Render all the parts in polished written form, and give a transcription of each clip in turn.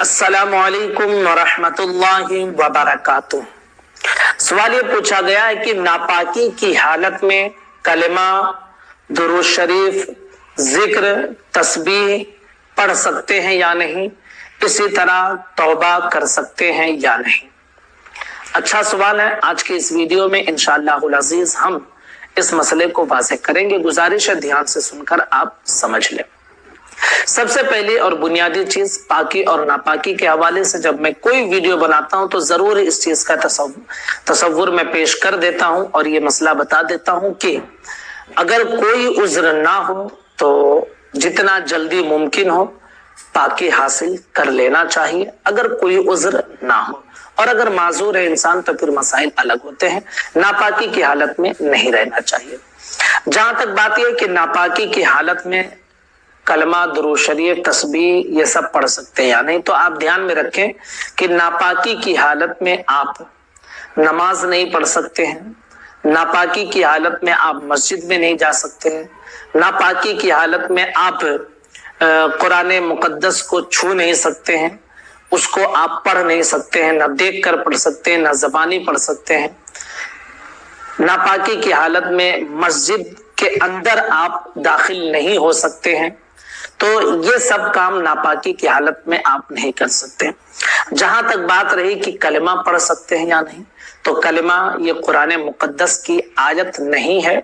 अस्सलामु अलैकुम वरहमतुल्लाहि वबरकातुह। सवाल ये पूछा गया है कि नापाकी की हालत में कलमा, दुरूद शरीफ, जिक्र, तस्बीह पढ़ सकते हैं या नहीं, इसी तरह तौबा कर सकते हैं या नहीं। अच्छा सवाल है। आज के इस वीडियो में इंशाअल्लाहुल अजीज हम इस मसले को वाज़ेह करेंगे। गुजारिश है ध्यान से सुनकर आप समझ लें। सबसे पहली और बुनियादी चीज, पाकी और नापाकी के हवाले से जब मैं कोई वीडियो बनाता हूं तो जरूर इस चीज का तसव्वुर मैं पेश कर देता हूं और ये मसला बता देता हूं कि अगर कोई उज्र ना हो तो जितना जल्दी मुमकिन हो पाकी हासिल कर लेना चाहिए, अगर कोई उज्र ना हो। और अगर माजूर है इंसान तो फिर मसाइल अलग होते हैं। नापाकी की हालत में नहीं रहना चाहिए। जहां तक बात यह कि नापाकी की हालत में कलमा, दुरूद शरीफ, तस्बीह ये सब पढ़ सकते हैं या नहीं, तो आप ध्यान में रखें कि नापाकी की हालत में आप नमाज नहीं पढ़ सकते हैं, नापाकी की हालत में आप मस्जिद में नहीं जा सकते हैं, नापाकी की हालत में आप कुरान मुकद्दस को छू नहीं सकते हैं, उसको आप पढ़ नहीं सकते हैं, न देख कर पढ़ सकते हैं, न ज़बानी पढ़ सकते हैं। नापाकी की हालत में मस्जिद के अंदर आप दाखिल नहीं हो सकते हैं। तो ये सब काम नापाकी की हालत में आप नहीं कर सकते। जहां तक बात रही कि कलमा पढ़ सकते हैं या नहीं, तो कलमा ये कुरान मुकद्दस की आयत नहीं है,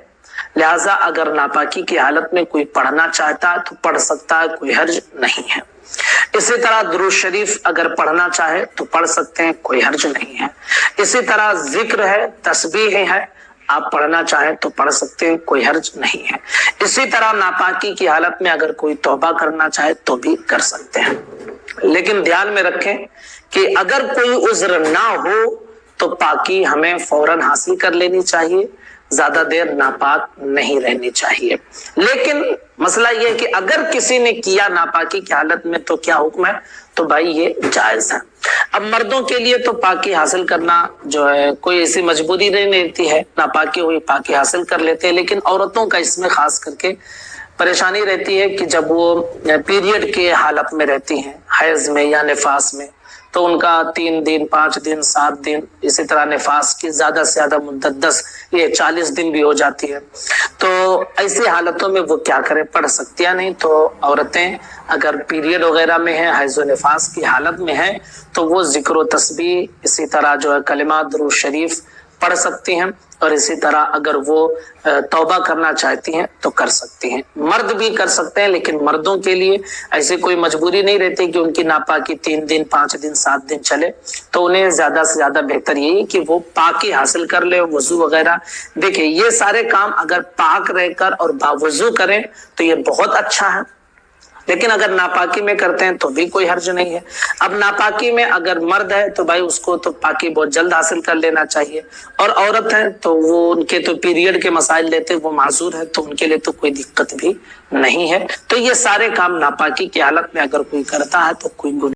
लिहाजा अगर नापाकी की हालत में कोई पढ़ना चाहता है तो पढ़ सकता है, कोई हर्ज नहीं है। इसी तरह दुरूद शरीफ अगर पढ़ना चाहे तो पढ़ सकते हैं, कोई हर्ज नहीं है। इसी तरह जिक्र है, तस्बीह है, आप पढ़ना चाहें तो पढ़ सकते हैं, कोई हर्ज नहीं है। इसी तरह नापाकी की हालत में अगर कोई तौबा करना चाहे तो भी कर सकते हैं। लेकिन ध्यान में रखें कि अगर कोई उज्र ना हो तो पाकी हमें फौरन हासिल कर लेनी चाहिए, ज्यादा देर नापाक नहीं रहनी चाहिए। लेकिन मसला यह है कि अगर किसी ने किया नापाकी की हालत में तो क्या हुक्म है, तो भाई ये जायज है। अब मर्दों के लिए तो पाकी हासिल करना जो है कोई ऐसी मजबूरी नहीं रहती है, नापाकी हुई पाकी हासिल कर लेते हैं। लेकिन औरतों का इसमें खास करके परेशानी रहती है कि जब वो पीरियड के हालत में रहती हैं, हैज में या निफास में, तो उनका 3 दिन, 5 दिन, 7 दिन, इसी तरह निफास की ज्यादा से ज्यादा मुद्दत 10 ये 40 दिन भी हो जाती है। तो ऐसी हालतों में वो क्या करें, पढ़ सकती है नहीं। तो औरतें अगर पीरियड वगैरह में है, हैज व निफास की हालत में है, तो वो जिक्र व तस्बीह, इसी तरह जो है कलिमा, दुरूद शरीफ पढ़ सकती हैं। और इसी तरह अगर वो तौबा करना चाहती हैं तो कर सकती हैं। मर्द भी कर सकते हैं, लेकिन मर्दों के लिए ऐसी कोई मजबूरी नहीं रहती कि उनकी नापाकी 3 दिन, 5 दिन, 7 दिन चले। तो उन्हें ज्यादा से ज्यादा बेहतर यही कि वो पाकी हासिल कर ले, वजू वगैरह। देखिए ये सारे काम अगर पाक रहकर और बावजू करें तो ये बहुत अच्छा है। लेकिन अगर नापाकी में करते हैं तो भी कोई हर्ज नहीं है। अब नापाकी में अगर मर्द है तो भाई उसको तो पाकी बहुत जल्द हासिल कर लेना चाहिए, और औरत है तो वो उनके तो पीरियड के मसाइल लेते, वो माजूर है, तो उनके लिए तो कोई दिक्कत भी नहीं है। तो ये सारे काम नापाकी की हालत में अगर कोई करता है तो कोई